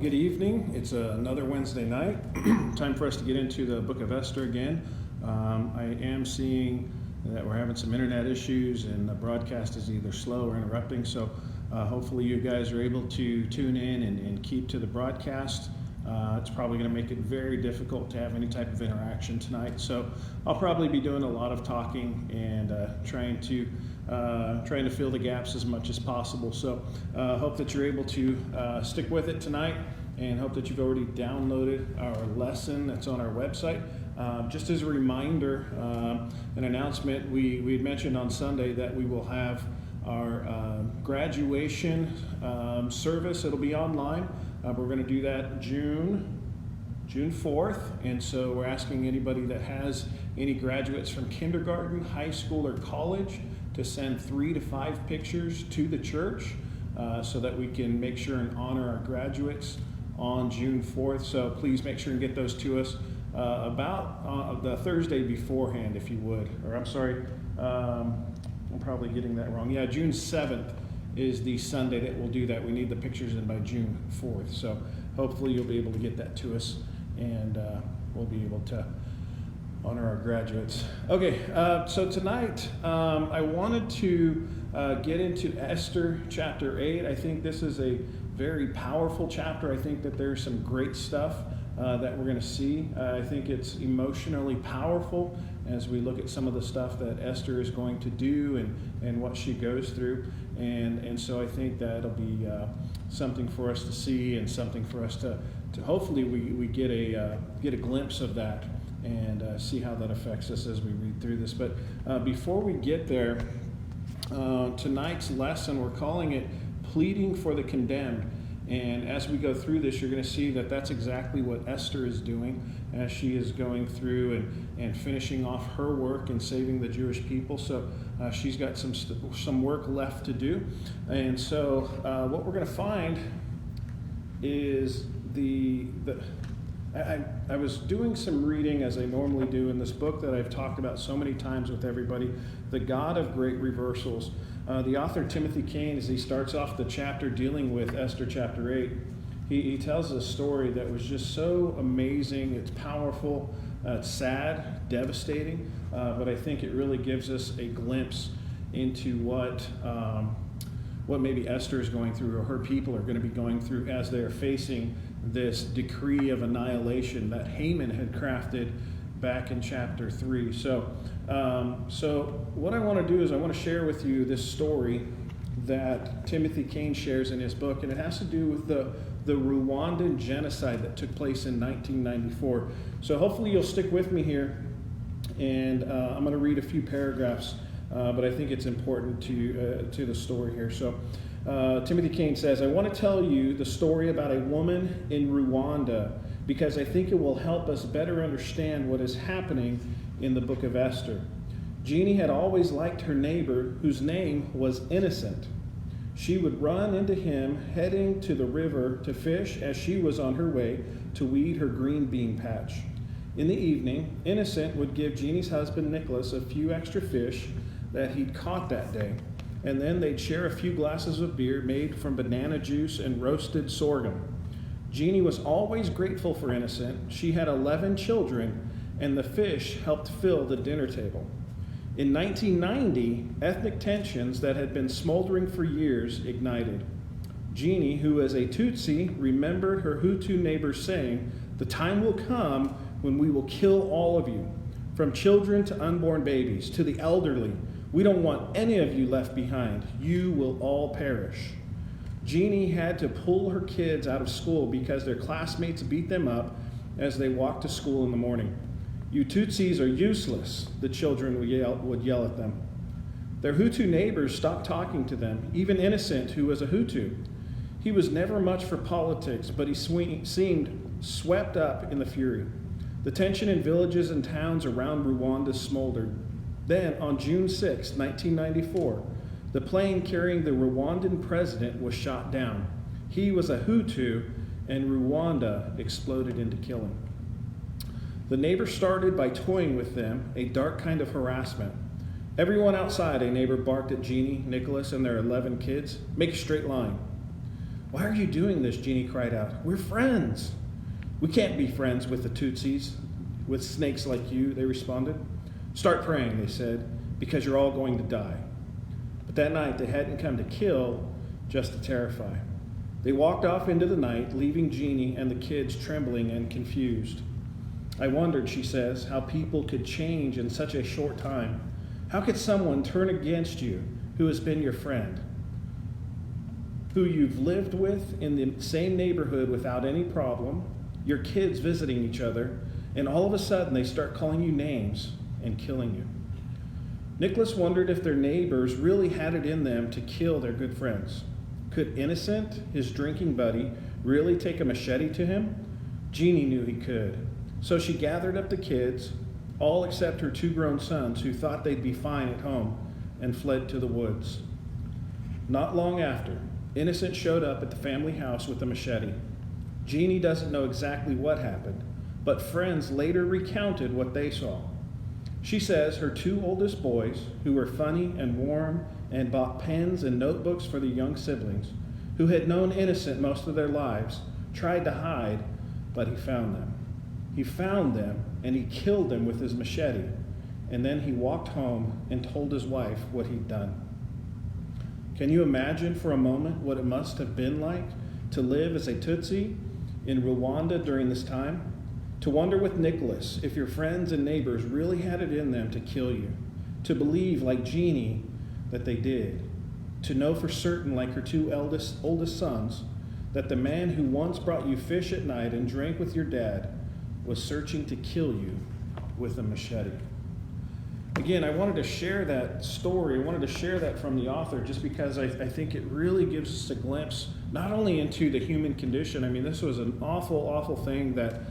Good evening. It's another Wednesday night. Time for us to get into the book of Esther again. I am seeing that we're having some internet issues and the broadcast is either slow or interrupting. So hopefully you guys are able to tune in and keep to the broadcast. It's probably going to make it very difficult to have any type of interaction tonight. So I'll probably be doing a lot of talking and trying to fill the gaps as much as possible. So hope that you're able to stick with it tonight, and hope that you've already downloaded our lesson that's on our website. Just as a reminder, an announcement, we had mentioned on Sunday that we will have our graduation service. It'll be online. We're going to do that June 4th, and so we're asking anybody that has any graduates from kindergarten, high school, or college to send 3 to 5 pictures to the church so that we can make sure and honor our graduates on June 4th. So please make sure and get those to us about the Thursday beforehand, if you would. Or I'm sorry, I'm probably getting that wrong. Yeah, June 7th is the Sunday that we'll do that. We need the pictures in by June 4th. So hopefully you'll be able to get that to us, and we'll be able to honor our graduates. Okay, so tonight I wanted to get into Esther chapter 8. I think this is a very powerful chapter. I think that there's some great stuff that we're going to see. I think it's emotionally powerful as we look at some of the stuff that Esther is going to do and what she goes through. And so I think that it'll be something for us to see, and something for us to hopefully we get a glimpse of that and see how that affects us as we read through this. But before we get there, tonight's lesson, we're calling it Pleading for the Condemned. And as we go through this, you're going to see that that's exactly what Esther is doing as she is going through and finishing off her work and saving the Jewish people. So she's got some work left to do. And so what we're going to find is I was doing some reading, as I normally do, in this book that I've talked about so many times with everybody, The God of Great Reversals. The author, Timothy Kane, as he starts off the chapter dealing with Esther chapter 8, he tells a story that was just so amazing. It's powerful, it's sad, devastating, but I think it really gives us a glimpse into what maybe Esther is going through, or her people are going to be going through as they're facing this decree of annihilation that Haman had crafted back in chapter 3. So what I want to do is I want to share with you this story that Timothy Kane shares in his book, and it has to do with the Rwandan genocide that took place in 1994. So hopefully you'll stick with me here, and I'm going to read a few paragraphs, but I think it's important to the story here. So Timothy Kane says, I want to tell you the story about a woman in Rwanda because I think it will help us better understand what is happening in the book of Esther. Jeannie had always liked her neighbor, whose name was Innocent. She would run into him heading to the river to fish as she was on her way to weed her green bean patch. In the evening, Innocent would give Jeannie's husband Nicholas a few extra fish that he'd caught that day, and then they'd share a few glasses of beer made from banana juice and roasted sorghum. Jeannie was always grateful for Innocent. She had 11 children, and the fish helped fill the dinner table. In 1990, ethnic tensions that had been smoldering for years ignited. Jeannie, who is a Tutsi, remembered her Hutu neighbors saying, "The time will come when we will kill all of you, from children to unborn babies, to the elderly. We don't want any of you left behind. You will all perish." Jeannie had to pull her kids out of school because their classmates beat them up as they walked to school in the morning. "You Tutsis are useless," the children would yell at them. Their Hutu neighbors stopped talking to them, even Innocent, who was a Hutu. He was never much for politics, but he seemed swept up in the fury. The tension in villages and towns around Rwanda smoldered. Then, on June 6, 1994, the plane carrying the Rwandan president was shot down. He was a Hutu, and Rwanda exploded into killing. The neighbors started by toying with them, a dark kind of harassment. Everyone outside, a neighbor barked at Jeannie, Nicholas, and their 11 kids. Make a straight line. "Why are you doing this?" Jeannie cried out. "We're friends." "We can't be friends with the Tutsis, with snakes like you," they responded. "Start praying," they said, "because you're all going to die." But that night they hadn't come to kill, just to terrify. They walked off into the night, leaving Jeannie and the kids trembling and confused. "I wondered," she says, "how people could change in such a short time. How could someone turn against you who has been your friend, who you've lived with in the same neighborhood without any problem, your kids visiting each other, and all of a sudden they start calling you names and killing you?" Nicholas wondered if their neighbors really had it in them to kill their good friends. Could Innocent, his drinking buddy, really take a machete to him? Jeannie knew he could. So she gathered up the kids, all except her 2 grown sons who thought they'd be fine at home, and fled to the woods. Not long after, Innocent showed up at the family house with a machete. Jeannie doesn't know exactly what happened, but friends later recounted what they saw. She says her 2 oldest boys, who were funny and warm and bought pens and notebooks for the young siblings, who had known Innocent most of their lives, tried to hide, but he found them. He found them and he killed them with his machete, and then he walked home and told his wife what he'd done. Can you imagine for a moment what it must have been like to live as a Tutsi in Rwanda during this time? To wonder with Nicholas if your friends and neighbors really had it in them to kill you, to believe like Jeannie that they did, to know for certain like her 2 oldest sons that the man who once brought you fish at night and drank with your dad was searching to kill you with a machete. Again, I wanted to share that story. I wanted to share that from the author just because I think it really gives us a glimpse not only into the human condition. I mean, this was an awful, awful thing that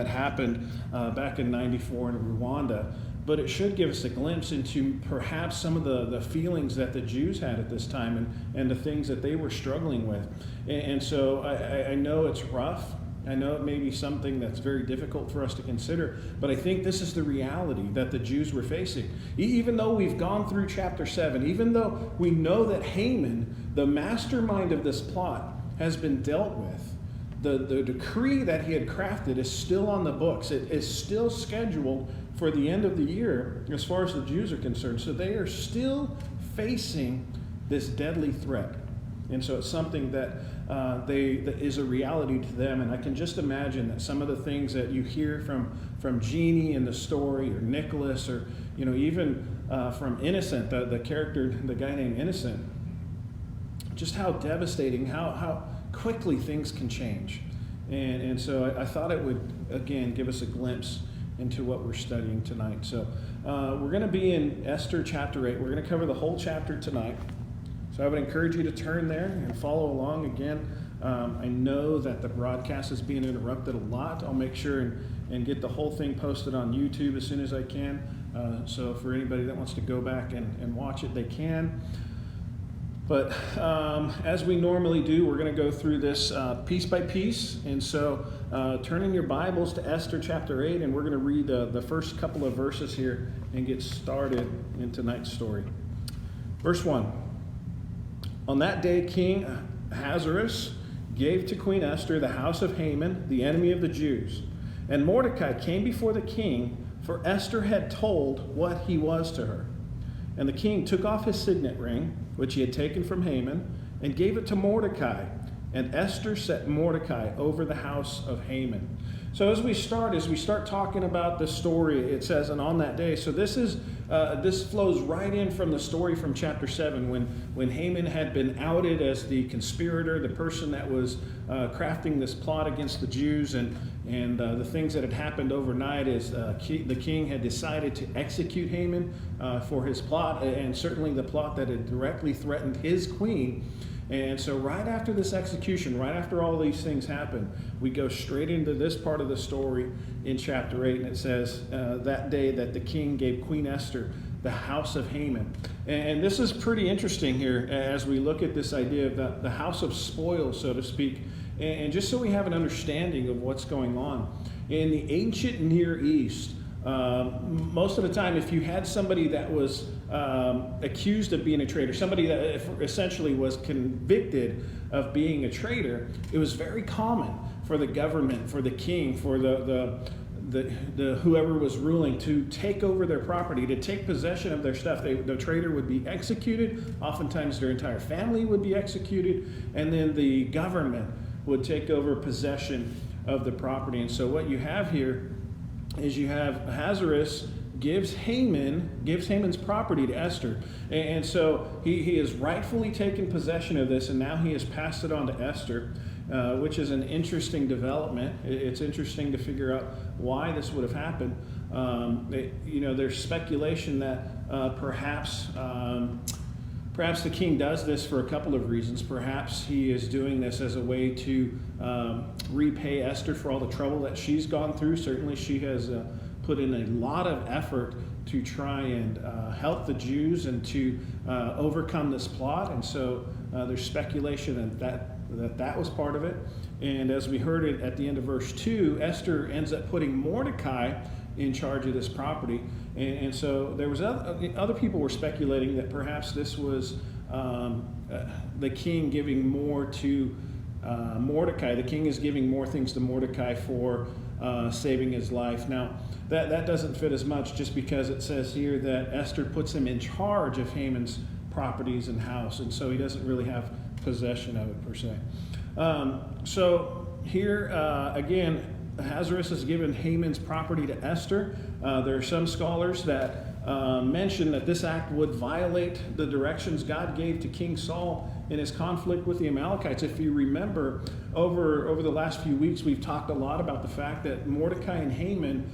happened back in '94 in Rwanda, but it should give us a glimpse into perhaps some of the feelings that the Jews had at this time and the things that they were struggling with. And so I know it's rough. I know it may be something that's very difficult for us to consider, but I think this is the reality that the Jews were facing. Even though we've gone through chapter 7, even though we know that Haman, the mastermind of this plot, has been dealt with, the decree that he had crafted is still on the books. It is still scheduled for the end of the year as far as the Jews are concerned. So they are still facing this deadly threat. And so it's something that that is a reality to them. And I can just imagine that some of the things that you hear from Jeannie in the story, or Nicholas, or even from Innocent, the character, the guy named Innocent, just how devastating, how quickly things can change. And so I thought it would, again, give us a glimpse into what we're studying tonight. So we're going to be in Esther chapter 8. We're going to cover the whole chapter tonight. So I would encourage you to turn there and follow along. Again, I know that the broadcast is being interrupted a lot. I'll make sure and get the whole thing posted on YouTube as soon as I can. So for anybody that wants to go back and watch it, they can. But as we normally do, we're going to go through this piece by piece. And so turn in your Bibles to Esther chapter 8, and we're going to read the first couple of verses here and get started in tonight's story. Verse 1. On that day, King Ahasuerus gave to Queen Esther the house of Haman, the enemy of the Jews. And Mordecai came before the king, for Esther had told what he was to her. And the king took off his signet ring, which he had taken from Haman, and gave it to Mordecai. And Esther set Mordecai over the house of Haman. So as we start talking about the story, it says, and on that day. So this flows right in from the story from chapter 7, when Haman had been outed as the conspirator, the person that was crafting this plot against the Jews, and the things that had happened overnight is the king had decided to execute Haman for his plot, and certainly the plot that had directly threatened his queen. And so right after this execution, right after all these things happen, we go straight into this part of the story in chapter 8, and it says, that day that the king gave Queen Esther the house of Haman. And this is pretty interesting here as we look at this idea of the house of spoil, so to speak, and just so we have an understanding of what's going on. In the ancient Near East, Most of the time, if you had somebody that was accused of being a traitor, somebody that essentially was convicted of being a traitor, it was very common for the government, for the king, for the whoever was ruling to take over their property, to take possession of their stuff. The traitor would be executed. Oftentimes their entire family would be executed, and then the government would take over possession of the property. And so what you have here is you have Ahasuerus gives Haman's property to Esther. And so he has rightfully taken possession of this, and now he has passed it on to Esther, which is an interesting development. It's interesting to figure out why this would have happened. There's speculation that perhaps the king does this for a couple of reasons. Perhaps he is doing this as a way to repay Esther for all the trouble that she's gone through. Certainly she has put in a lot of effort to try and help the Jews and to overcome this plot. And so there's speculation that was part of it. And as we heard it at the end of verse 2, Esther ends up putting Mordecai in charge of this property. And so there was other people were speculating that perhaps this was the king giving more to Mordecai. The king is giving more things to Mordecai for saving his life. Now, that doesn't fit as much, just because it says here that Esther puts him in charge of Haman's properties and house, and so he doesn't really have possession of it per se. So here, again, Ahasuerus has given Haman's property to Esther. There are some scholars that mention that this act would violate the directions God gave to King Saul in his conflict with the Amalekites. If you remember, over the last few weeks, we've talked a lot about the fact that Mordecai and Haman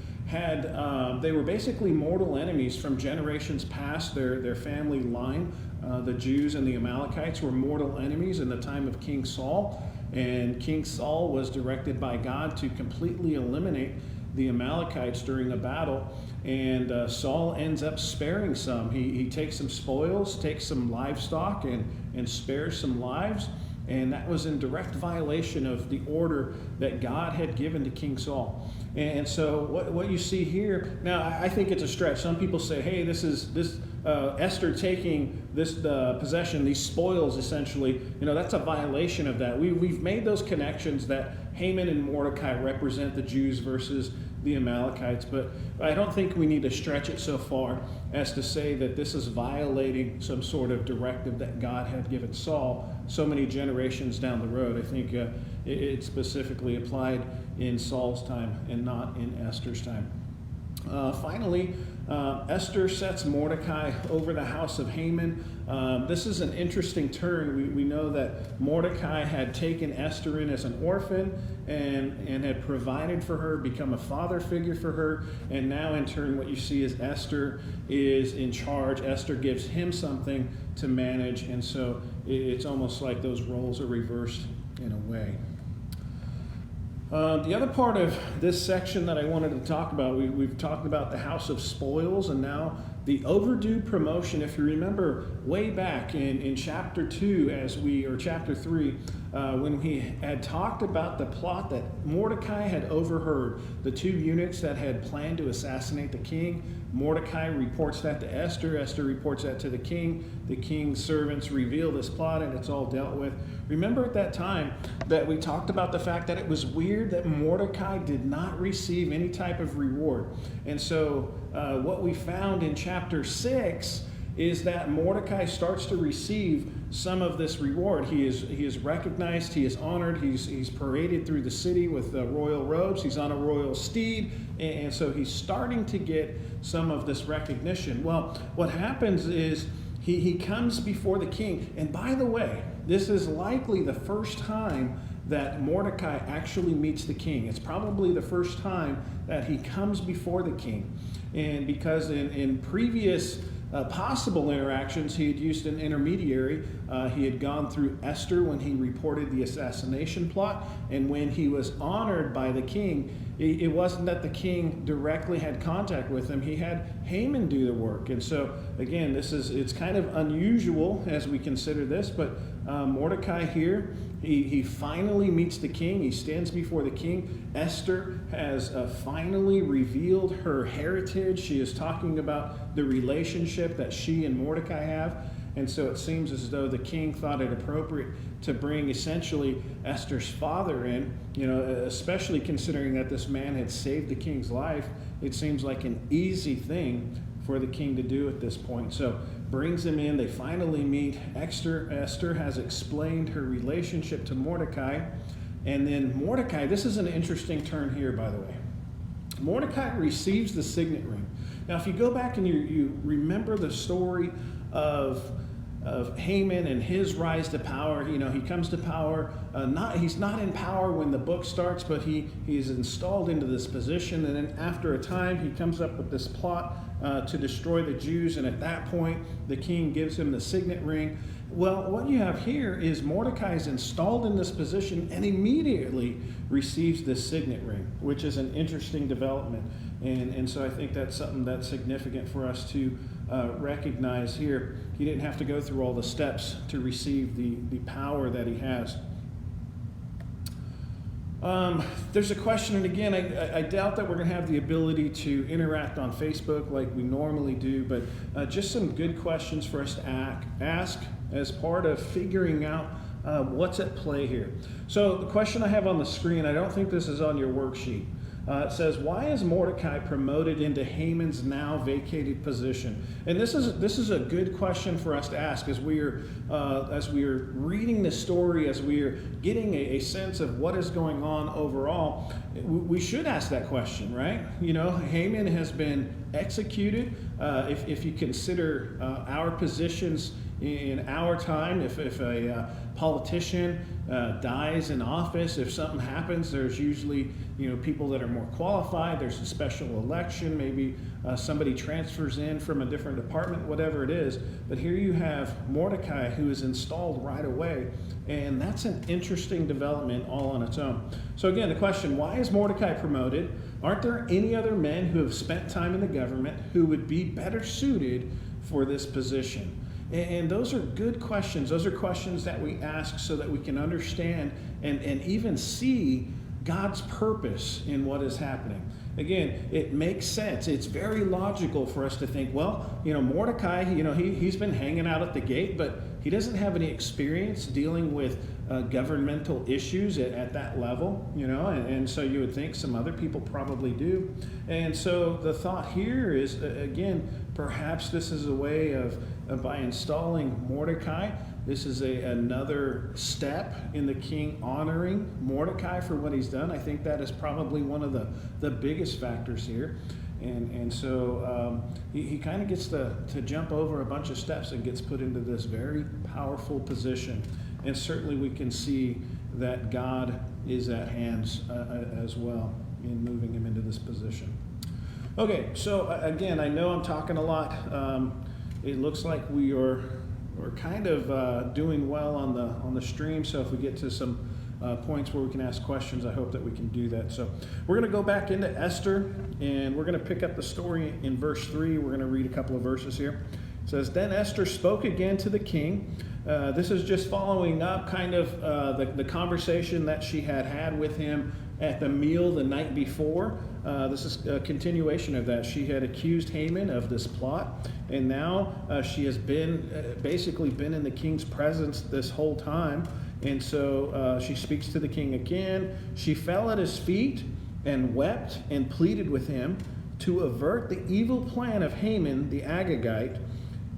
they were basically mortal enemies from generations past. Their family line, the Jews and the Amalekites, were mortal enemies in the time of King Saul. And King Saul was directed by God to completely eliminate the Amalekites during a battle. And Saul ends up sparing some. He takes some spoils, takes some livestock, and spares some lives. And that was in direct violation of the order that God had given to King Saul. And so what you see here, now I think it's a stretch. Some people say, hey, this Esther taking this possession, these spoils essentially, that's a violation of that. We've made those connections that Haman and Mordecai represent the Jews versus the Amalekites, but I don't think we need to stretch it so far as to say that this is violating some sort of directive that God had given Saul so many generations down the road. I think it specifically applied in Saul's time and not in Esther's time. Finally, Esther sets Mordecai over the house of Haman. This is an interesting turn. We know that Mordecai had taken Esther in as an orphan and had provided for her, become a father figure for her. And now in turn what you see is Esther is in charge. Esther gives him something to manage. And so it's almost like those roles are reversed in a way. The other part of this section that I wanted to talk about, we've talked about the house of spoils, and now the overdue promotion. If you remember way back in chapter 2, or chapter 3, when we had talked about the plot that Mordecai had overheard, the two eunuchs that had planned to assassinate the king. Mordecai reports that to Esther. Esther reports that to the king. The king's servants reveal this plot, and it's all dealt with. Remember at that time that we talked about the fact that it was weird that Mordecai did not receive any type of reward. And so what we found in chapter 6 is that Mordecai starts to receive some of this reward. He is recognized, he is honored, he's paraded through the city with royal robes, he's on a royal steed, and so he's starting to get some of this recognition. Well, what happens is he comes before the king, and by the way, this is likely the first time that Mordecai actually meets the king. It's probably the first time that he comes before the king. And because in previous possible interactions, he had used an intermediary. He had gone through Esther when he reported the assassination plot, and when he was honored by the king, it wasn't that the king directly had contact with him. He had Haman do the work. And so, again, it's kind of unusual as we consider this, but Mordecai here, he finally meets the king. He stands before the king. Esther has finally revealed her heritage. She is talking about the relationship that she and Mordecai have. And so it seems as though the king thought it appropriate to bring essentially Esther's father in, especially considering that this man had saved the king's life. It seems like an easy thing for the king to do at this point. So brings him in. They finally meet. Esther has explained her relationship to Mordecai. And then Mordecai, this is an interesting turn here, by the way. Mordecai receives the signet ring. Now, if you go back and you remember the story of Haman and his rise to power, he comes to power. He's not in power when the book starts, but he's installed into this position. And then after a time, he comes up with this plot to destroy the Jews. And at that point, the king gives him the signet ring. Well, what you have here is Mordecai is installed in this position and immediately receives this signet ring, which is an interesting development. And so I think that's something that's significant for us to recognize here. He didn't have to go through all the steps to receive the power that he has. There's a question, and again, I doubt that we're going to have the ability to interact on Facebook like we normally do, but just some good questions for us to ask as part of figuring out what's at play here. So the question I have on the screen, I don't think this is on your worksheet. It says, why is Mordecai promoted into Haman's now vacated position? And this is a good question for us to ask as we are reading the story, as we are getting a sense of what is going on overall. We should ask that question, right? Haman has been executed. If you consider our positions in our time, if a politician dies in office, if something happens, there's usually people that are more qualified. There's a special election. Maybe somebody transfers in from a different department, whatever it is. But here you have Mordecai, who is installed right away. And that's an interesting development all on its own. So again, the question, why is Mordecai promoted? Aren't there any other men who have spent time in the government who would be better suited for this position? And those are good questions. Those are questions that we ask so that we can understand and even see God's purpose in what is happening. Again, it makes sense. It's very logical for us to think, well, Mordecai, he's been hanging out at the gate, but he doesn't have any experience dealing with governmental issues at that level, and so you would think some other people probably do. And so the thought here is, again, perhaps this is a way of by installing Mordecai, this is another step in the king honoring Mordecai for what he's done. I think that is probably one of the biggest factors here. And so he kind of gets to jump over a bunch of steps and gets put into this very powerful position. And certainly we can see that God is at hands as well in moving him into this position. Okay, so again, I know I'm talking a lot. It looks like we're kind of doing well on the stream. So if we get to some points where we can ask questions, I hope that we can do that. So we're going to go back into Esther, and we're going to pick up the story in verse 3. We're going to read a couple of verses here. It says, "Then Esther spoke again to the king." This is just following up kind of the conversation that she had with him at the meal the night before. This is a continuation of that. She had accused Haman of this plot, and now she has basically been in the king's presence this whole time. And so she speaks to the king again. She fell at his feet and wept and pleaded with him to avert the evil plan of Haman the Agagite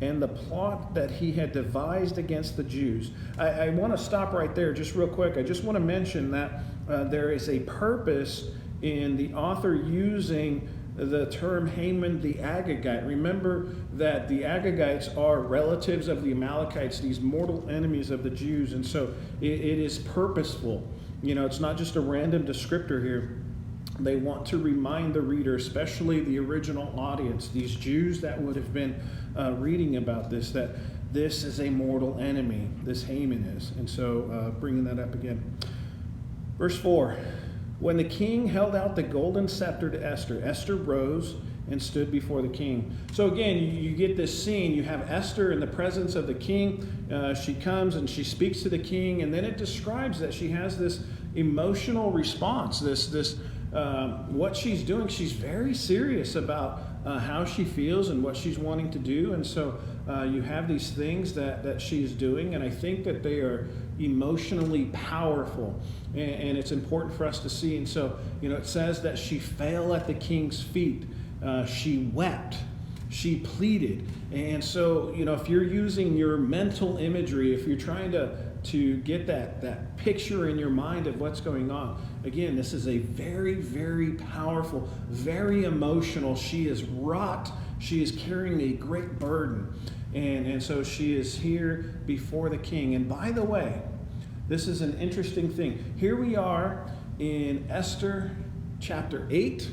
and the plot that he had devised against the Jews. I want to stop right there just real quick. I just want to mention that there is a purpose in the author using the term Haman the Agagite. Remember that the Agagites are relatives of the Amalekites, these mortal enemies of the Jews. And so it is purposeful. It's not just a random descriptor here. They want to remind the reader, especially the original audience, these Jews that would have been reading about this, that this is a mortal enemy, this Haman is. And so bringing that up again. Verse 4, When the king held out the golden scepter to Esther, Esther rose and stood before the king. So again, you get this scene. You have Esther in the presence of the king. She comes and she speaks to the king, and then it describes that she has this emotional response. What she's doing. She's very serious about how she feels and what she's wanting to do, and so you have these things that she's doing, and I think that they are emotionally powerful, and it's important for us to see. And so, it says that she fell at the king's feet. She wept. She pleaded. And so, if you're using your mental imagery, if you're trying to get that picture in your mind of what's going on, again, this is a very, very powerful, very emotional. She is wrought. She is carrying a great burden. And so she is here before the king. And by the way, this is an interesting thing. Here we are in Esther chapter 8.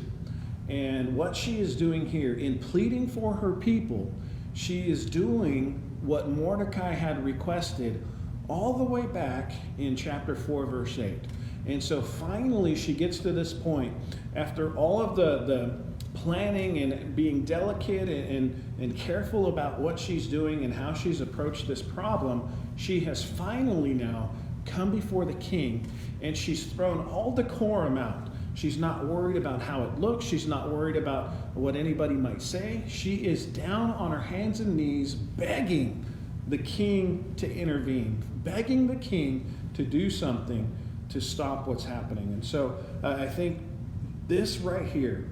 And what she is doing here, in pleading for her people, she is doing what Mordecai had requested all the way back in chapter 4, verse 8. And so finally she gets to this point, after all of the planning and being delicate and careful about what she's doing and how she's approached this problem, she has finally now come before the king, and she's thrown all decorum out. She's not worried about how it looks. She's not worried about what anybody might say. She is down on her hands and knees begging the king to intervene, begging the king to do something to stop what's happening. And so I think this right here,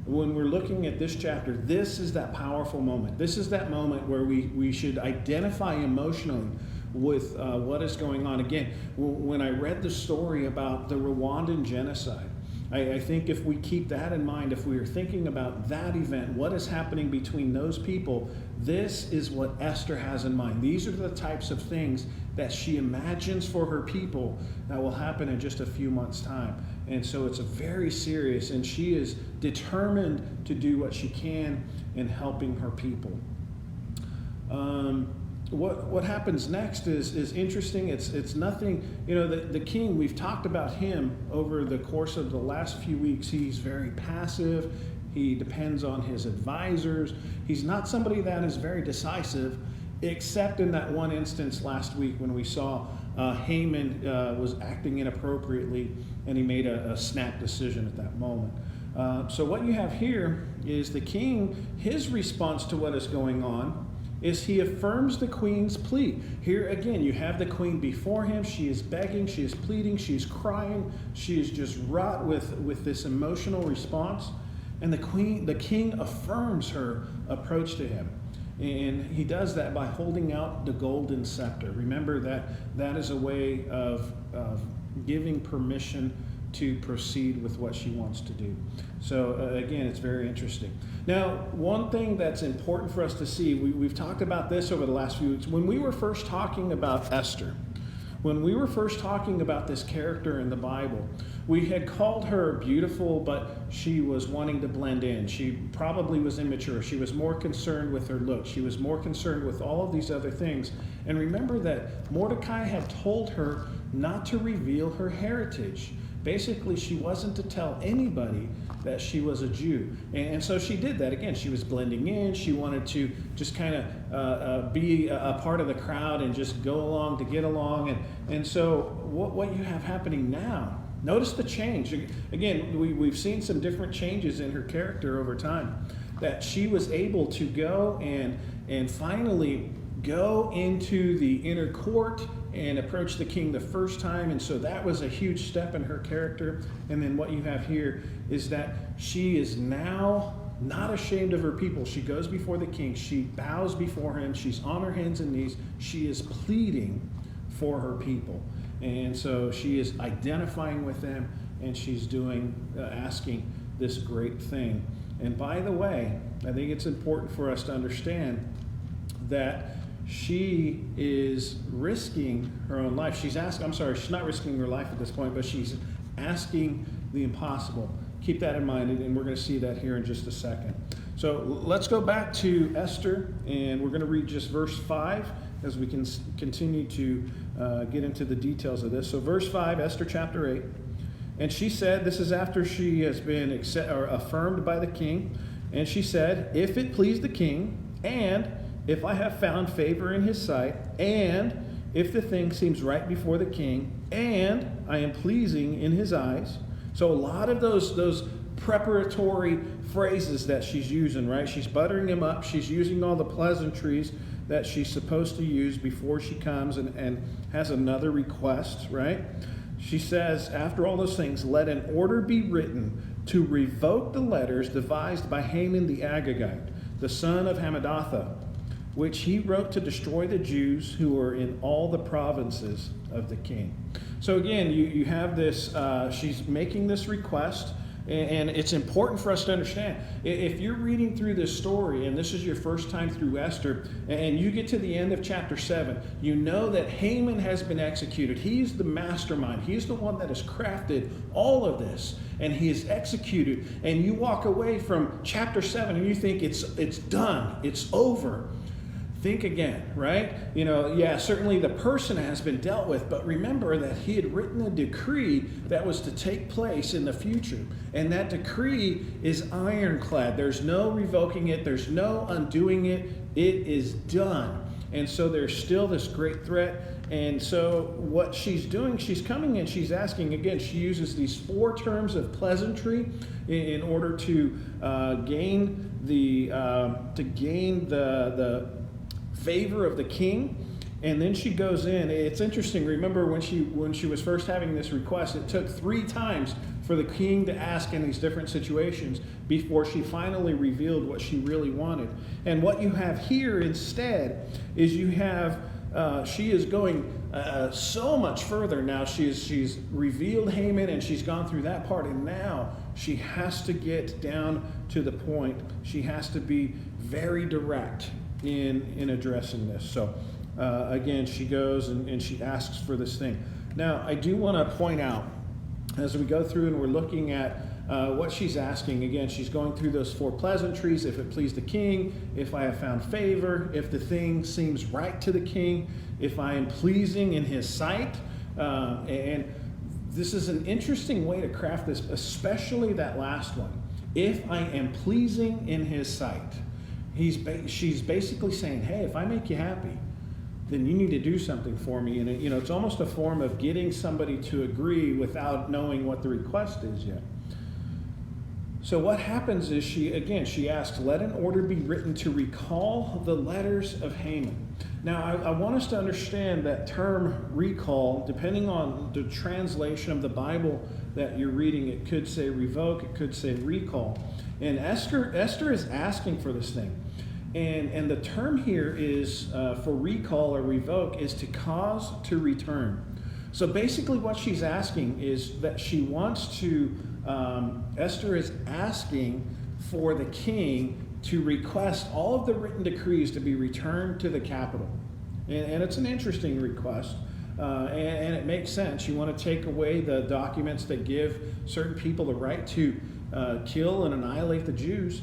when we're looking at this chapter, this is that powerful moment. This is that moment where we should identify emotionally with what is going on. Again, when I read the story about the Rwandan genocide, I think if we keep that in mind, if we are thinking about that event, what is happening between those people, this is what Esther has in mind. These are the types of things that she imagines for her people that will happen in just a few months' time. And so it's a very serious, and she is determined to do what she can in helping her people. What happens next is interesting. It's nothing, the king, we've talked about him over the course of the last few weeks. He's very passive. He depends on his advisors. He's not somebody that is very decisive, except in that one instance last week when we saw Haman was acting inappropriately, and he made a snap decision at that moment. So what you have here is the king, his response to what is going on is he affirms the queen's plea. Here again, you have the queen before him. She is begging, she is pleading, she's crying, she is just wrought with this emotional response. And the king affirms her approach to him. And he does that by holding out the golden scepter. Remember that is a way of giving permission to proceed with what she wants to do. So again, it's very interesting. Now, one thing that's important for us to see, we've talked about this over the last few weeks. When we were first talking about Esther, when we were first talking about this character in the Bible, we had called her beautiful, but she was wanting to blend in. She probably was immature. She was more concerned with her look. She was more concerned with all of these other things. And remember that Mordecai had told her not to reveal her heritage. Basically, she wasn't to tell anybody that she was a Jew. And so she did that. Again, she was blending in. She wanted to just kind of be a part of the crowd and just go along to get along. And so what you have happening now, notice the change. Again, we've seen some different changes in her character over time. That she was able to go and finally go into the inner court and approach the king the first time. And so that was a huge step in her character. And then what you have here is that she is now not ashamed of her people. She goes before the king. She bows before him. She's on her hands and knees. She is pleading for her people. And so she is identifying with them, and she's asking this great thing. And by the way, I think it's important for us to understand that she is risking her own life. She's not risking her life at this point, but she's asking the impossible. Keep that in mind, and we're going to see that here in just a second. So let's go back to Esther, and we're going to read just verse 5 as we can continue to get into the details of this. So verse 5, Esther chapter 8. And she said, this is after she has been affirmed by the king. And she said, if it please the king, and if I have found favor in his sight, and if the thing seems right before the king, and I am pleasing in his eyes. So a lot of those preparatory phrases that she's using, right? She's buttering him up. She's using all the pleasantries that she's supposed to use before she comes and has another request, right? She says, after all those things, let an order be written to revoke the letters devised by Haman the Agagite, the son of Hammedatha, which he wrote to destroy the Jews who were in all the provinces of the king. So again, you have this, she's making this request, and it's important for us to understand. If you're reading through this story, and this is your first time through Esther, and you get to the end of chapter 7, you know that Haman has been executed. He's the mastermind. He's the one that has crafted all of this, and he is executed. And you walk away from chapter 7, and you think it's done. It's over. Think again, right? Certainly the person has been dealt with, but remember that he had written a decree that was to take place in the future. And that decree is ironclad. There's no revoking it. There's no undoing it. It is done. And so there's still this great threat. And so what she's doing, she's coming and she's asking, again, she uses these 4 terms of pleasantry in order to gain the favor of the king. And then she goes in. It's interesting. Remember when she was first having this request, it took 3 times for the king to ask in these different situations before she finally revealed what she really wanted. And what you have here instead is you have she is going so much further now. She's revealed Haman and she's gone through that part, and now she has to get down to the point. She has to be very direct in addressing this. So again, she goes and she asks for this thing. Now, I do want to point out, as we go through and we're looking at what she's asking, again, she's going through those 4 pleasantries. If it please the king, if I have found favor, if the thing seems right to the king, if I am pleasing in his sight. And this is an interesting way to craft this, especially that last one. If I am pleasing in his sight. She's basically saying, hey, if I make you happy, then you need to do something for me. And it's almost a form of getting somebody to agree without knowing what the request is yet. So what happens is she asks, let an order be written to recall the letters of Haman. Now, I want us to understand that term recall, depending on the translation of the Bible that you're reading, it could say revoke, it could say recall. And Esther is asking for this thing. And the term here is for recall or revoke is to cause to return. So basically what she's asking is that she wants to, Esther is asking for the king to request all of the written decrees to be returned to the capital. And it's an interesting request. And it makes sense. You want to take away the documents that give certain people the right to kill and annihilate the Jews.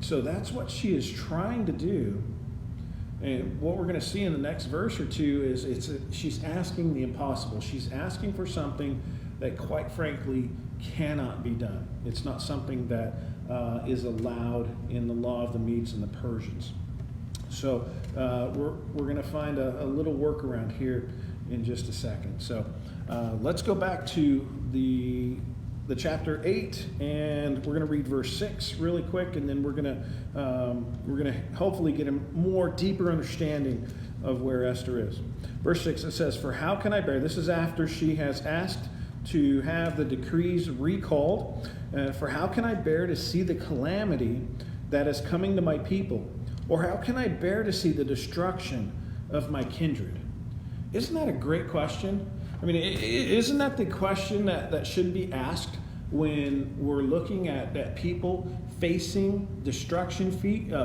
So that's what she is trying to do. And what we're going to see in the next verse or two is she's asking the impossible. She's asking for something that, quite frankly, cannot be done. It's not something that is allowed in the law of the Medes and the Persians. So we're going to find a little workaround here in just a second. So let's go back to the chapter 8, and we're going to read verse 6 really quick, and then we're going to hopefully get a more deeper understanding of where Esther is. Verse 6, it says, "For how can I bear?" This is after she has asked to have the decrees recalled. "For how can I bear to see the calamity that is coming to my people? Or how can I bear to see the destruction of my kindred?" Isn't that a great question? I mean, isn't that the question that should be asked when we're looking at people facing destruction,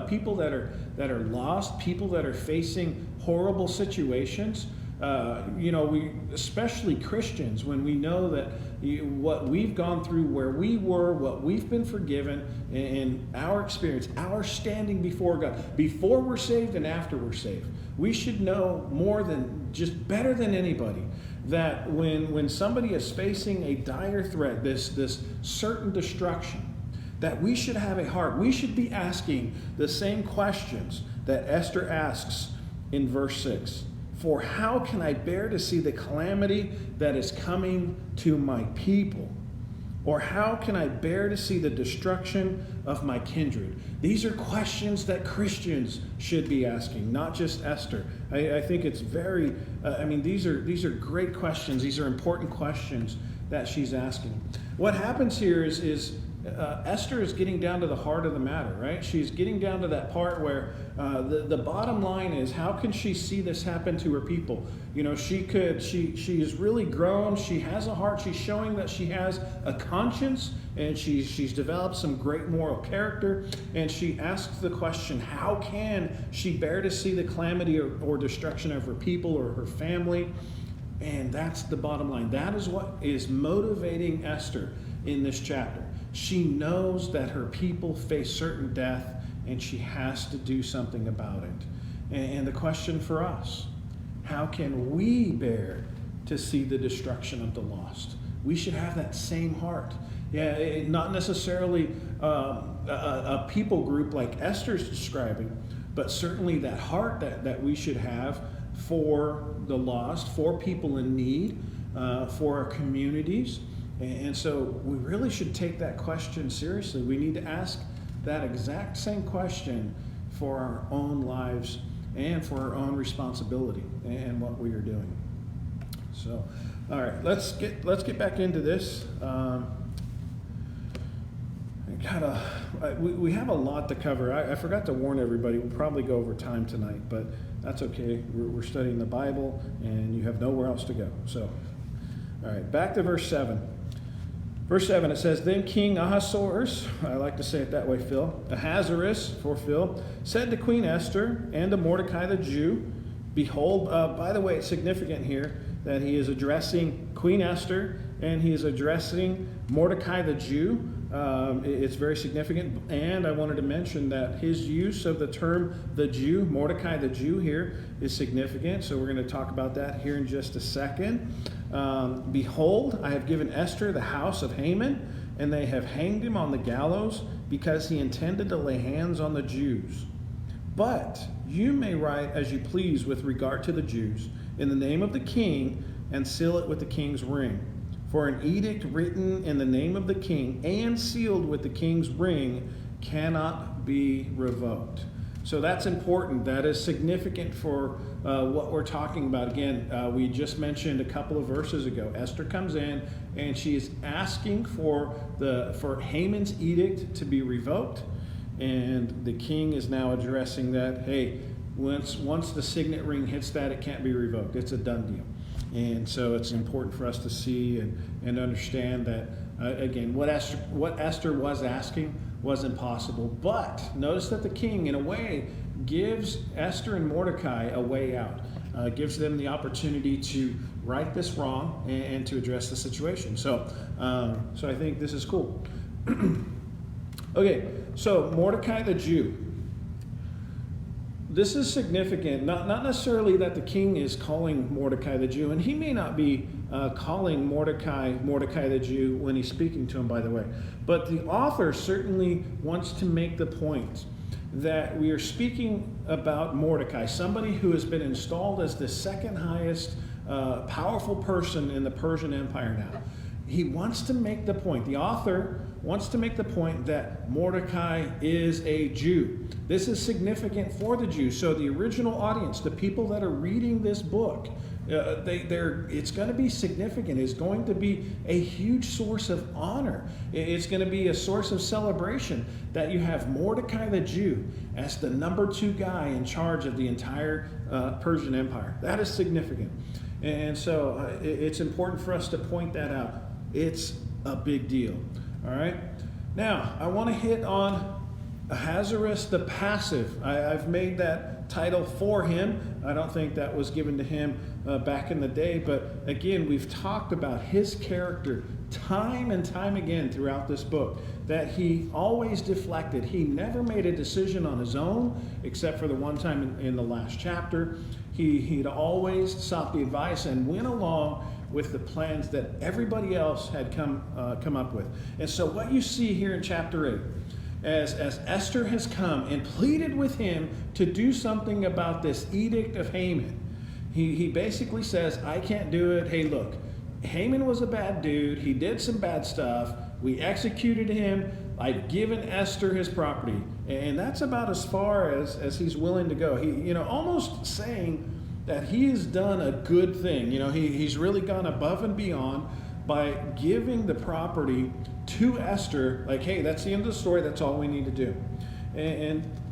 people that are lost, people that are facing horrible situations? We, especially Christians, when we know that what we've gone through, where we were, what we've been forgiven, and our experience, our standing before God, before we're saved and after we're saved, we should know more than, just better than anybody, that when somebody is facing a dire threat, this certain destruction, that we should have a heart. We should be asking the same questions that Esther asks in verse 6. For how can I bear to see the calamity that is coming to my people? Or how can I bear to see the destruction of my kindred? These are questions that Christians should be asking, not just Esther. I think it's very, these are great questions. These are important questions that she's asking. What happens here is Esther is getting down to the heart of the matter, right? She's getting down to that part where the bottom line is, how can she see this happen to her people? You know, she is really grown. She has a heart. She's showing that she has a conscience, and she's developed some great moral character. And she asks the question, how can she bear to see the calamity or destruction of her people or her family? And that's the bottom line. That is what is motivating Esther in this chapter. She knows that her people face certain death, and she has to do something about it. And the question for us, how can we bear to see the destruction of the lost? We should have that same heart. Yeah, not necessarily a people group like Esther's describing, but certainly that heart that we should have for the lost, for people in need, for our communities. And so we really should take that question seriously. We need to ask that exact same question for our own lives and for our own responsibility and what we are doing. So, all right, let's get back into this. We have a lot to cover. I forgot to warn everybody. We'll probably go over time tonight, but that's okay. We're studying the Bible, and you have nowhere else to go. So, all right, back to verse 7. Verse 7, it says, Then King Ahasuerus, I like to say it that way, Phil, Ahasuerus, for Phil, said to Queen Esther and to Mordecai the Jew, Behold, by the way, it's significant here that he is addressing Queen Esther and he is addressing Mordecai the Jew. It's very significant. And I wanted to mention that his use of the term the Jew, Mordecai the Jew here, is significant. So we're going to talk about that here in just a second. Behold, I have given Esther the house of Haman, and they have hanged him on the gallows because he intended to lay hands on the Jews. But you may write as you please with regard to the Jews in the name of the king and seal it with the king's ring. For an edict written in the name of the king and sealed with the king's ring cannot be revoked. So that's important. That is significant for what we're talking about. Again, we just mentioned a couple of verses ago. Esther comes in and she is asking for Haman's edict to be revoked, and the king is now addressing that. Hey, once the signet ring hits that, it can't be revoked. It's a done deal. And so it's important for us to see and understand that, again, what Esther was asking was impossible. But notice that the king, in a way, gives Esther and Mordecai a way out, gives them the opportunity to right this wrong and to address the situation. So I think this is cool. Okay, so Mordecai the Jew. This is significant, not necessarily that the king is calling Mordecai the Jew, and he may not be calling Mordecai the Jew when he's speaking to him, by the way. But the author certainly wants to make the point that we are speaking about Mordecai, somebody who has been installed as the second highest powerful person in the Persian Empire now. He wants to make the point, the author wants to make the point that Mordecai is a Jew. This is significant for the Jews. So the original audience, the people that are reading this book, it's going to be significant. It's going to be a huge source of honor. It's going to be a source of celebration that you have Mordecai the Jew as the number 2 guy in charge of the entire Persian Empire. That is significant. And so it's important for us to point that out. It's a big deal. All right. Now, I want to hit on Ahasuerus the passive. I've made that title for him. I don't think that was given to him back in the day. But again, we've talked about his character time and time again throughout this book, that he always deflected. He never made a decision on his own, except for the one time in the last chapter. He'd always sought the advice and went along with the plans that everybody else had come up with. And so what you see here in chapter 8, as Esther has come and pleaded with him to do something about this edict of Haman, he basically says, I can't do it. Hey, look, Haman was a bad dude. He did some bad stuff. We executed him. I've given Esther his property. And that's about as far as he's willing to go. He, almost saying that he has done a good thing. He's really gone above and beyond by giving the property to Esther. Like, hey, that's the end of the story. That's all we need to do.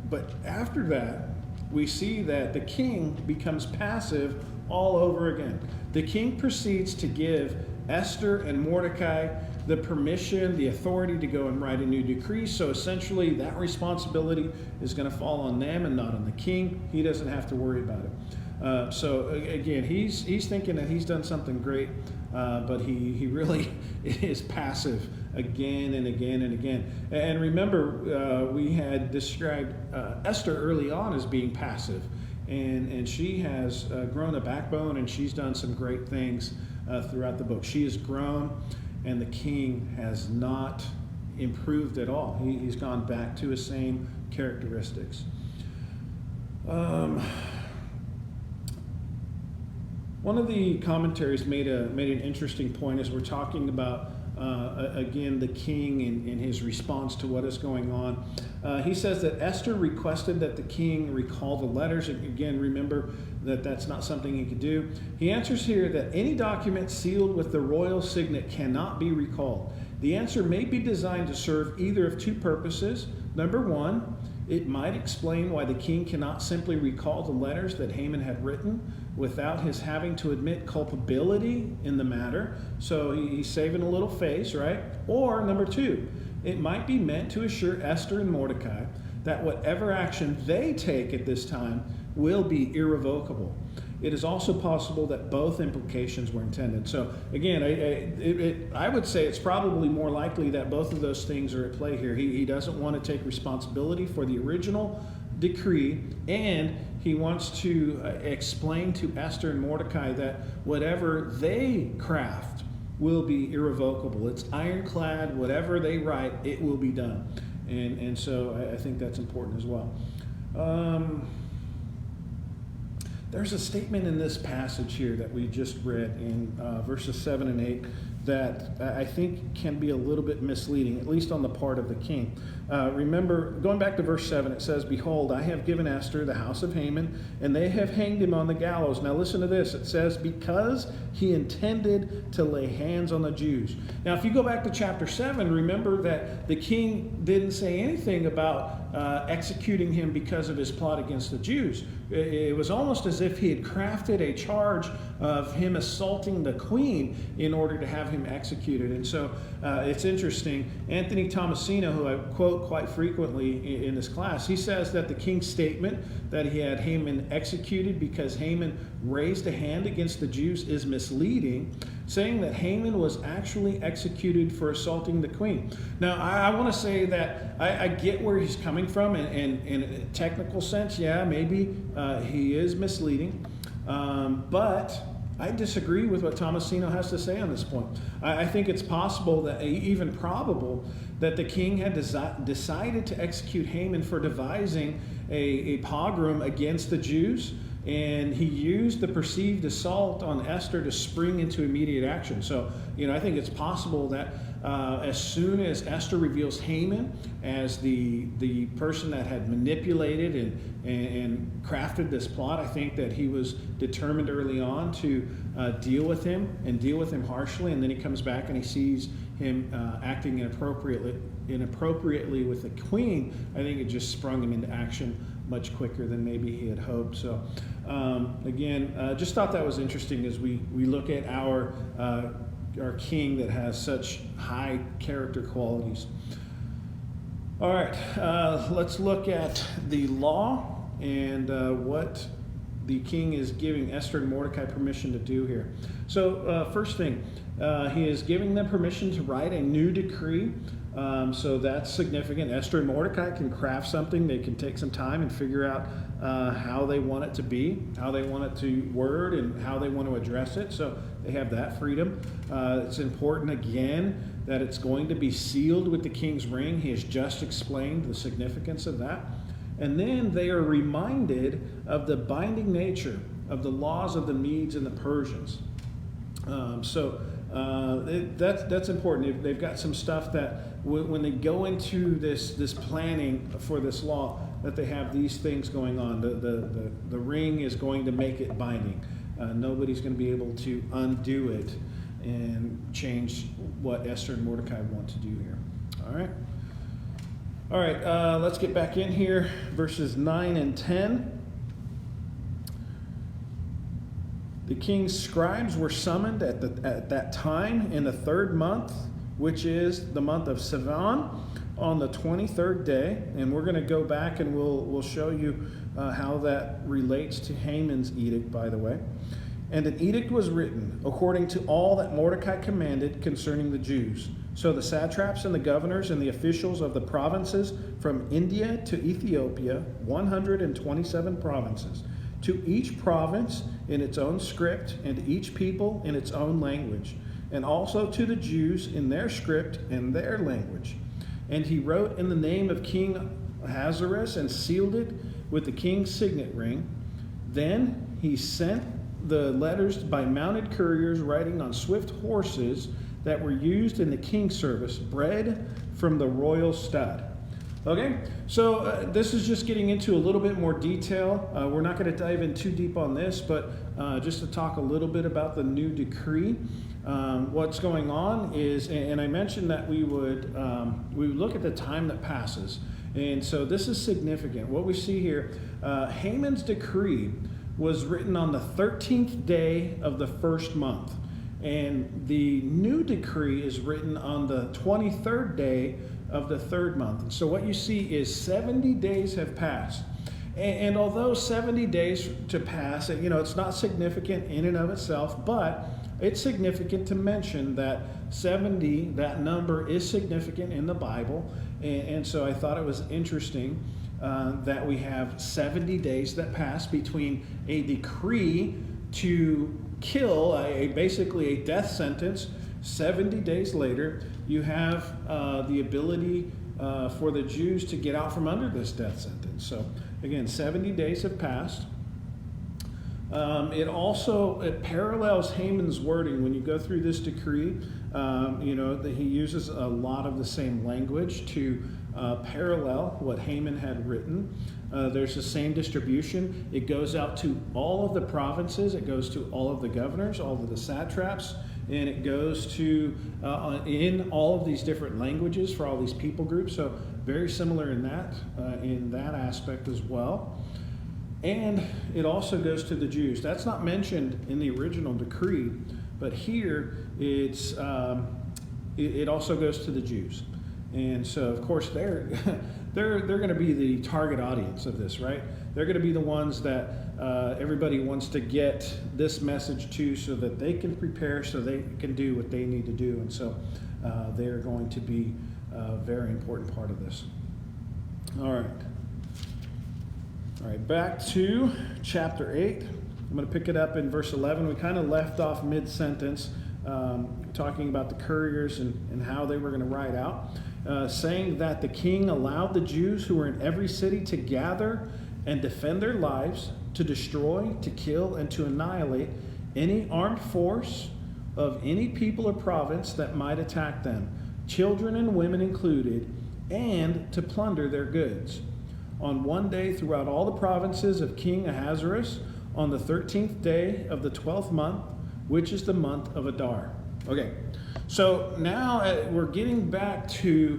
But after that, we see that the king becomes passive all over again. The king proceeds to give Esther and Mordecai the permission, the authority to go and write a new decree. So essentially that responsibility is going to fall on them and not on the king. He doesn't have to worry about it. So again, he's thinking that he's done something great, but he really is passive again and again and again. And remember, we had described Esther early on as being passive, and she has grown a backbone, and she's done some great things throughout the book. She has grown, and the king has not improved at all. He's gone back to his same characteristics. One of the commentaries made an interesting point as we're talking about, again, the king and his response to what is going on. He says that Esther requested that the king recall the letters. And again, remember that that's not something he could do. He answers here that any document sealed with the royal signet cannot be recalled. The answer may be designed to serve either of two purposes. Number one, it might explain why the king cannot simply recall the letters that Haman had written without his having to admit culpability in the matter. So he's saving a little face, right? Or number two, it might be meant to assure Esther and Mordecai that whatever action they take at this time will be irrevocable. It is also possible that both implications were intended. So again, I would say it's probably more likely that both of those things are at play here. He doesn't want to take responsibility for the original decree, and he wants to explain to Esther and Mordecai that whatever they craft will be irrevocable. It's ironclad. Whatever they write, it will be done. And so I think that's important as well. There's a statement in this passage here that we just read in verses 7 and 8 that I think can be a little bit misleading, at least on the part of the king. Remember, going back to verse 7, it says, "Behold, I have given Esther the house of Haman, and they have hanged him on the gallows." Now listen to this. It says, "Because he intended to lay hands on the Jews." Now, if you go back to chapter 7, remember that the king didn't say anything about executing him because of his plot against the Jews. It was almost as if he had crafted a charge of him assaulting the queen in order to have him executed. And so it's interesting. Anthony Tomasino, who I quote quite frequently in this class, he says that the king's statement that he had Haman executed because Haman raised a hand against the Jews is misleading, saying that Haman was actually executed for assaulting the queen. Now, I want to say that I get where he's coming from, and in a technical sense, yeah, maybe he is misleading, but I disagree with what Tomasino has to say on this point. I think it's possible, that even probable, that the king had decided to execute Haman for devising a pogrom against the Jews, and he used the perceived assault on Esther to spring into immediate action. So, I think it's possible that as soon as Esther reveals Haman as the person that had manipulated and crafted this plot, I think that he was determined early on to deal with him and deal with him harshly. And then he comes back and he sees him acting inappropriately with the queen. I think it just sprung him into action much quicker than maybe he had hoped. So again, just thought that was interesting as we look at our king that has such high character qualities. All right, let's look at the law and what the king is giving Esther and Mordecai permission to do here. So first thing, he is giving them permission to write a new decree. So that's significant. Esther and Mordecai can craft something. They can take some time and figure out how they want it to be, how they want it to word, and how they want to address it. So they have that freedom. It's important, again, that it's going to be sealed with the king's ring. He has just explained the significance of that. And then they are reminded of the binding nature of the laws of the Medes and the Persians. That's important. They've got some stuff that when they go into this planning for this law, that they have these things going on. The ring is going to make it binding. Nobody's going to be able to undo it and change what Esther and Mordecai want to do here. All right, let's get back in here. Verses 9 and 10. The king's scribes were summoned at that time in the 3rd month, which is the month of Sivan, on the 23rd day. And we're going to go back and we'll show you how that relates to Haman's edict, by the way. And an edict was written according to all that Mordecai commanded concerning the Jews. So the satraps and the governors and the officials of the provinces from India to Ethiopia, 127 provinces, to each province in its own script, and to each people in its own language, and also to the Jews in their script and their language. And he wrote in the name of King Ahasuerus and sealed it with the king's signet ring. Then he sent the letters by mounted couriers riding on swift horses that were used in the king's service, bred from the royal stud. Okay, so this is just getting into a little bit more detail. We're not going to dive in too deep on this, but just to talk a little bit about the new decree. What's going on is, and I mentioned that we would look at the time that passes. And so this is significant. What we see here, Haman's decree was written on the 13th day of the 1st month. And the new decree is written on the 23rd day of the 3rd month. And so what you see is 70 days have passed. And although 70 days to pass, it's not significant in and of itself, but it's significant to mention that 70, that number is significant in the Bible. And so I thought it was interesting that we have 70 days that pass between a decree to kill, basically a death sentence. 70 days later, you have the ability for the Jews to get out from under this death sentence. So again, 70 days have passed. It parallels Haman's wording. When you go through this decree, that he uses a lot of the same language to parallel what Haman had written. There's the same distribution. It goes out to all of the provinces. It goes to all of the governors, all of the satraps, and it goes to in all of these different languages for all these people groups. So very similar in that aspect as well. And it also goes to the Jews. That's not mentioned in the original decree, but here it also goes to the Jews. And so, of course, they're going to be the target audience of this, right? They're going to be the ones that everybody wants to get this message to, so that they can prepare, so they can do what they need to do. And so they're going to be a very important part of this. All right, back to chapter 8. I'm going to pick it up in verse 11. We kind of left off mid-sentence, talking about the couriers and how they were going to ride out, saying that the king allowed the Jews who were in every city to gather and defend their lives, to destroy, to kill, and to annihilate any armed force of any people or province that might attack them, children and women included, and to plunder their goods. On one day throughout all the provinces of King Ahasuerus, on the 13th day of the 12th month, which is the month of Adar. Okay, so now we're getting back to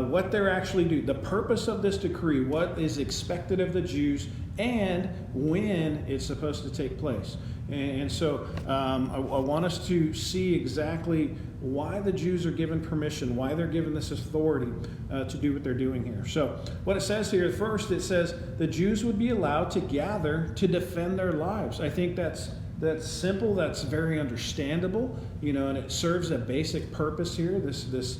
what they're actually doing, the purpose of this decree, what is expected of the Jews, and when it's supposed to take place. And so I want us to see exactly why the Jews are given permission, why they're given this authority to do what they're doing here. So what it says here, first it says the Jews would be allowed to gather to defend their lives. I think that's simple, that's very understandable, and it serves a basic purpose here, this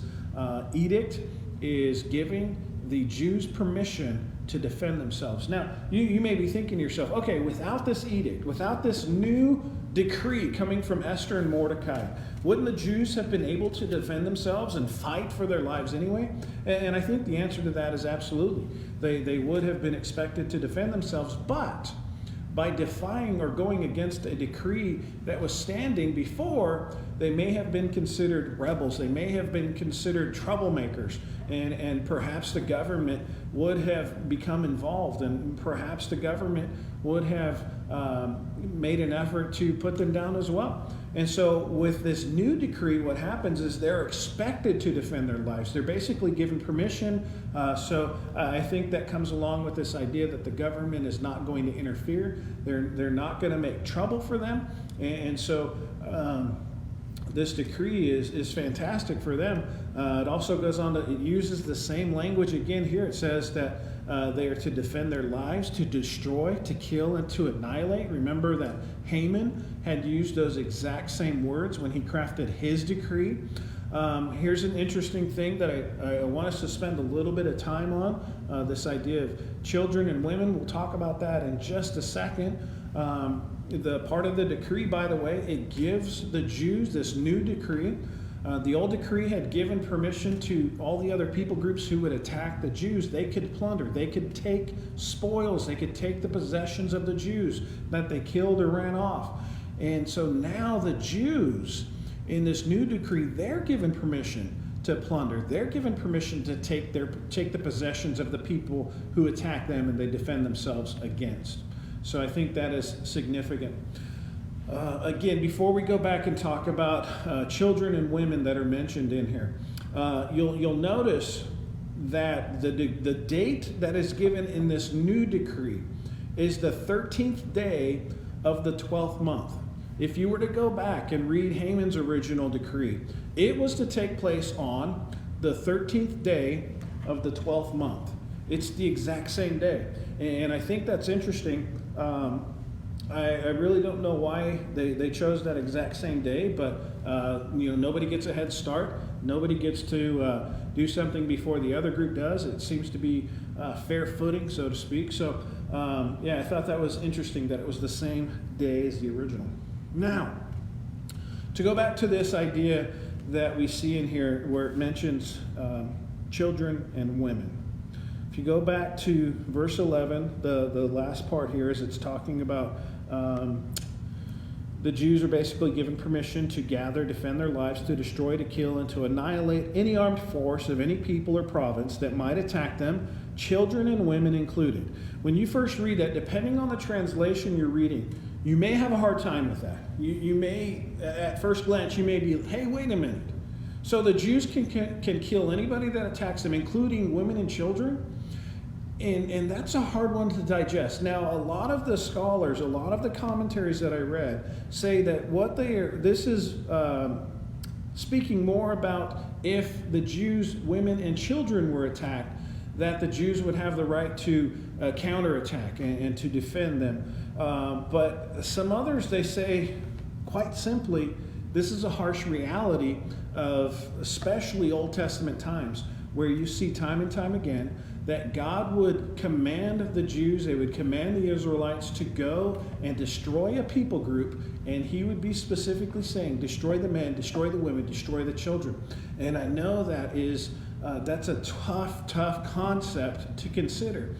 edict is giving the Jews permission to defend themselves. Now, you may be thinking to yourself, okay, without this edict, without this new decree coming from Esther and Mordecai, wouldn't the Jews have been able to defend themselves and fight for their lives anyway? And I think the answer to that is absolutely. They would have been expected to defend themselves, but by defying or going against a decree that was standing before, they may have been considered rebels. They may have been considered troublemakers. And perhaps the government would have become involved, and perhaps the government would have made an effort to put them down as well. And so with this new decree, what happens is they're expected to defend their lives. They're basically given permission. So I think that comes along with this idea that the government is not going to interfere. They're not going to make trouble for them. And so this decree is fantastic for them. It also goes on to, it uses the same language again here. It says that they are to defend their lives, to destroy, to kill, and to annihilate. Remember that Haman had used those exact same words when he crafted his decree. Here's an interesting thing that I want us to spend a little bit of time on, this idea of children and women. We'll talk about that in just a second. The part of the decree, by the way, it gives the Jews this new decree. The old decree had given permission to all the other people groups who would attack the Jews. They could plunder, they could take spoils, they could take the possessions of the Jews that they killed or ran off. And so now the Jews, in this new decree, they're given permission to plunder. They're given permission to take the possessions of the people who attack them and they defend themselves against. So I think that is significant. Again, before we go back and talk about children and women that are mentioned in here, you'll notice that the date that is given in this new decree is the 13th day of the 12th month. If you were to go back and read Haman's original decree, it was to take place on the 13th day of the 12th month. It's the exact same day. And I think that's interesting. I really don't know why they chose that exact same day, but nobody gets a head start. Nobody gets to do something before the other group does. It seems to be fair footing, so to speak. So I thought that was interesting that it was the same day as the original. Now, to go back to this idea that we see in here where it mentions children and women. If you go back to verse 11, the last part here is it's talking about the Jews are basically given permission to gather, defend their lives, to destroy, to kill, and to annihilate any armed force of any people or province that might attack them, children and women included. When you first read that, depending on the translation you're reading, you may have a hard time with that. You may, at first glance, you may be, hey, wait a minute. So the Jews can kill anybody that attacks them, including women and children? And that's a hard one to digest. Now, a lot of the scholars, a lot of the commentaries that I read say that this is speaking more about if the Jews, women, and children were attacked, that the Jews would have the right to counterattack and to defend them. But some others, they say, quite simply, this is a harsh reality of especially Old Testament times, where you see time and time again that God would command the Jews, they would command the Israelites to go and destroy a people group, and he would be specifically saying, destroy the men, destroy the women, destroy the children. And I know that's a tough concept to consider.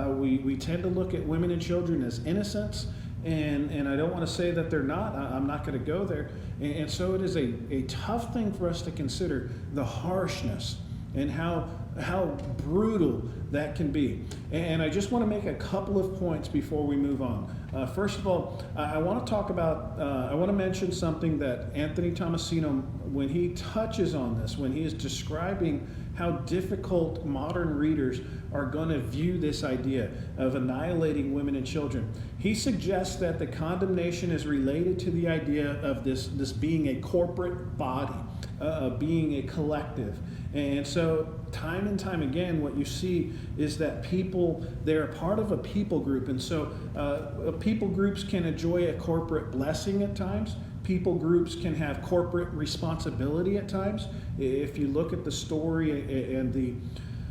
We tend to look at women and children as innocents, and I don't want to say that they're not. I'm not going to go there. And so it is a tough thing for us to consider, the harshness and how brutal that can be. And I just want to make a couple of points before we move on. First of all, I want to mention something that Anthony Tomasino, when he touches on this, when he is describing how difficult modern readers are going to view this idea of annihilating women and children. He suggests that the condemnation is related to the idea of this being a corporate body, being a collective. And so time and time again, what you see is that they're a part of a people group. And so people groups can enjoy a corporate blessing at times. people groups can have corporate responsibility at times. If you look at the story and the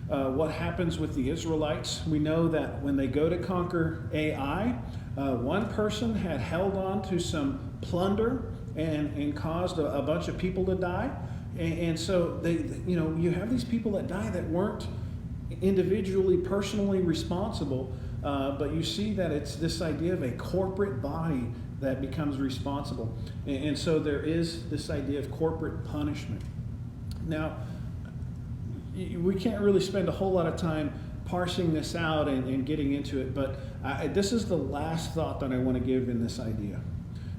what happens with the Israelites, we know that when they go to conquer Ai, one person had held on to some plunder and caused a bunch of people to die. And so you have these people that die that weren't individually, personally responsible, but you see that it's this idea of a corporate body that becomes responsible. And so there is this idea of corporate punishment. Now, we can't really spend a whole lot of time parsing this out and getting into it, but this is the last thought that I want to give in this idea.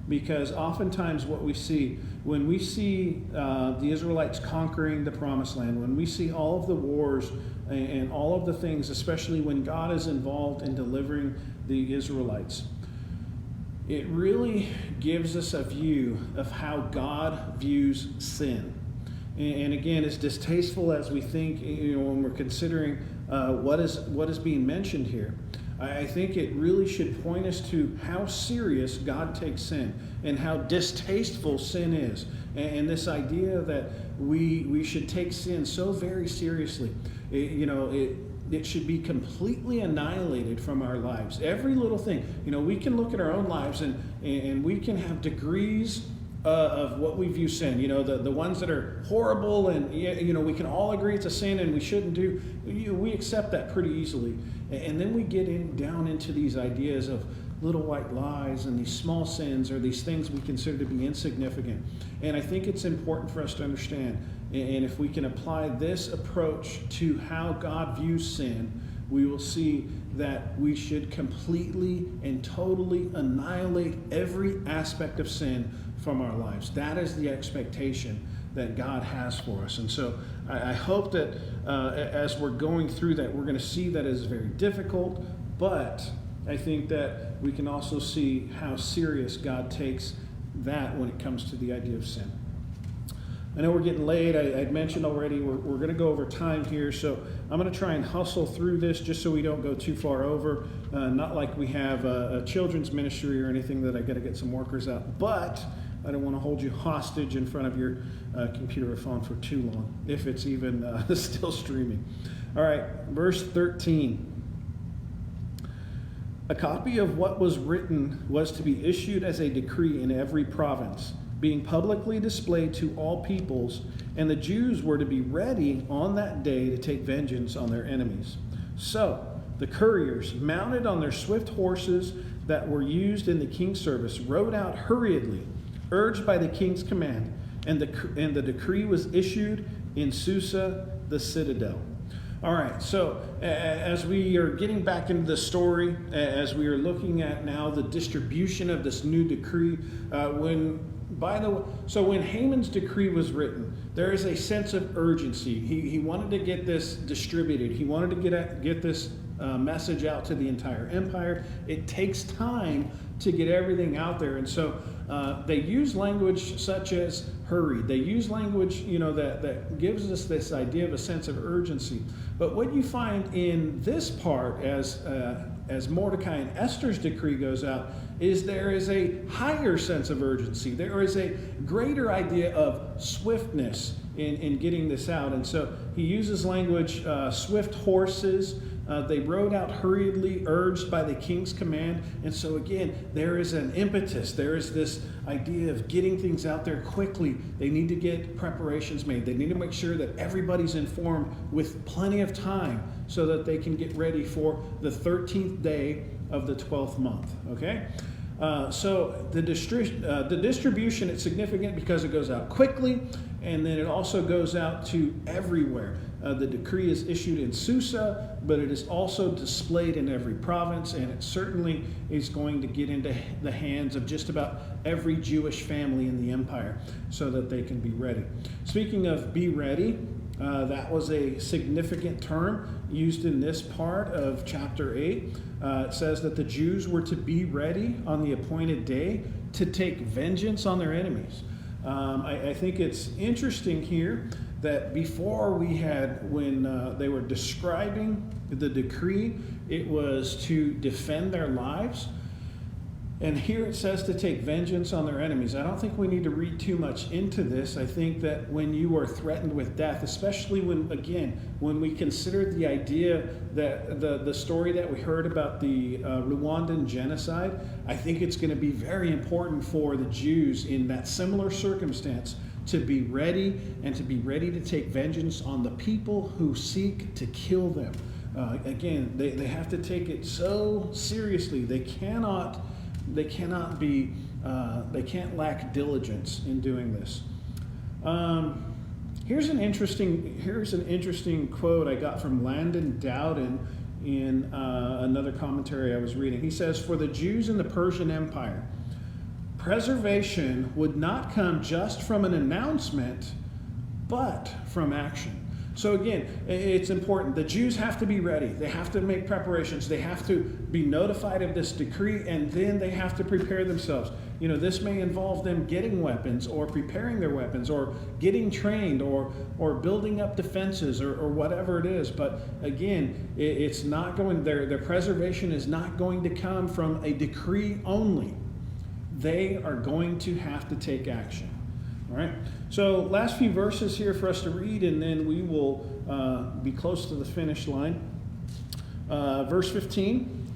Because oftentimes what we see, when we see the Israelites conquering the Promised Land, when we see all of the wars and all of the things, especially when God is involved in delivering the Israelites, it really gives us a view of how God views sin. And again, as distasteful as we think, when we're considering what is being mentioned here, I think it really should point us to how serious God takes sin and how distasteful sin is. And this idea that we should take sin so very seriously. It should be completely annihilated from our lives. Every little thing. We can look at our own lives and we can have degrees of what we view sin. The ones that are horrible and, we can all agree it's a sin and we shouldn't do. We accept that pretty easily. And then we get down into these ideas of little white lies and these small sins or these things we consider to be insignificant. And I think it's important for us to understand. And if we can apply this approach to how God views sin, we will see that we should completely and totally annihilate every aspect of sin from our lives. That is the expectation that God has for us. And so I hope that as we're going through that, we're going to see that as very difficult, but I think that we can also see how serious God takes that when it comes to the idea of sin. I know we're getting late. I'd mentioned already we're going to go over time here, so I'm going to try and hustle through this just so we don't go too far over. Not like we have a children's ministry or anything that I got to get some workers out, but I don't want to hold you hostage in front of your computer or phone for too long, if it's even still streaming. All right, verse 13. A copy of what was written was to be issued as a decree in every province, being publicly displayed to all peoples, and the Jews were to be ready on that day to take vengeance on their enemies. So the couriers, mounted on their swift horses that were used in the king's service, rode out hurriedly, urged by the king's command, and the decree was issued in Susa, the citadel. All right, so as we are getting back into the story, as we are looking at now the distribution of this new decree, when Haman's decree was written, there is a sense of urgency. He wanted to get this distributed. He wanted to get this message out to the entire empire. It takes time to get everything out there, and so they use language such as hurry. They use language, that gives us this idea of a sense of urgency. But what you find in this part, as Mordecai and Esther's decree goes out, is there is a higher sense of urgency. There is a greater idea of swiftness in getting this out. And so he uses language, swift horses. They rode out hurriedly, urged by the king's command. And so again, there is an impetus. There is this idea of getting things out there quickly. They need to get preparations made. They need to make sure that everybody's informed with plenty of time so that they can get ready for the 13th day of the 12th month. Okay? So the distribution is significant because it goes out quickly, and then it also goes out to everywhere. The decree is issued in Susa, but it is also displayed in every province, and it certainly is going to get into the hands of just about every Jewish family in the empire so that they can be ready. Speaking of be ready, that was a significant term used in this part of chapter 8. It says that the Jews were to be ready on the appointed day to take vengeance on their enemies. I think it's interesting here that before when they were describing the decree, it was to defend their lives. And here it says to take vengeance on their enemies. I don't think we need to read too much into this. I think that when you are threatened with death, especially when we consider the idea that the story that we heard about the Rwandan genocide, I think it's going to be very important for the Jews in that similar circumstance to be ready and to be ready to take vengeance on the people who seek to kill them. They have to take it so seriously. They can't lack diligence in doing this. Here's an interesting quote I got from Landon Dowden in another commentary I was reading. He says, "For the Jews in the Persian Empire, preservation would not come just from an announcement, but from action." So again, it's important. The Jews have to be ready. They have to make preparations. They have to be notified of this decree, and then they have to prepare themselves. This may involve them getting weapons or preparing their weapons or getting trained or building up defenses or whatever it is. But again, it's not going, their preservation is not going to come from a decree only. They are going to have to take action. All right, so last few verses here for us to read, and then we will be close to the finish line. Verse 15,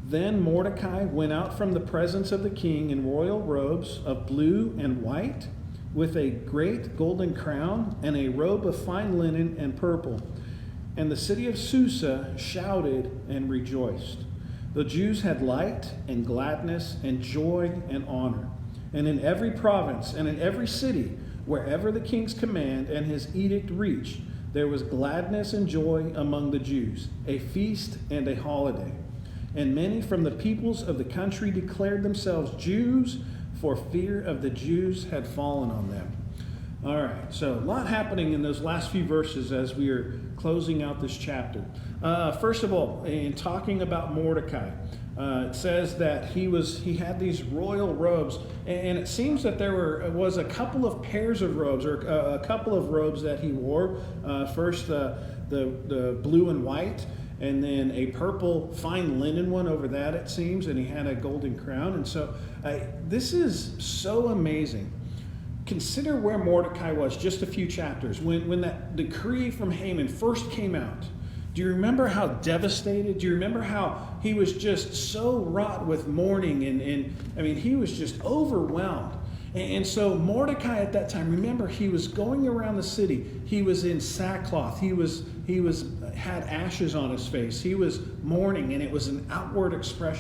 "Then Mordecai went out from the presence of the king in royal robes of blue and white, with a great golden crown and a robe of fine linen and purple. And the city of Susa shouted and rejoiced. The Jews had light and gladness and joy and honor. And in every province and in every city, wherever the king's command and his edict reached, there was gladness and joy among the Jews, a feast and a holiday. And many from the peoples of the country declared themselves Jews, for fear of the Jews had fallen on them." All right, so a lot happening in those last few verses as we are closing out this chapter. First of all, in talking about Mordecai, it says that he had these royal robes, and it seems that there was a couple of pairs of robes, or a couple of robes that he wore. First, the blue and white, and then a purple fine linen one over that, it seems, and he had a golden crown. And so this is so amazing. Consider where Mordecai was just a few chapters when that decree from Haman first came out. Do you remember how devastated? Do you remember how he was just so wrought with mourning? And he was just overwhelmed. And so Mordecai at that time, remember, he was going around the city. He was in sackcloth. He had ashes on his face. He was mourning, and it was an outward expression.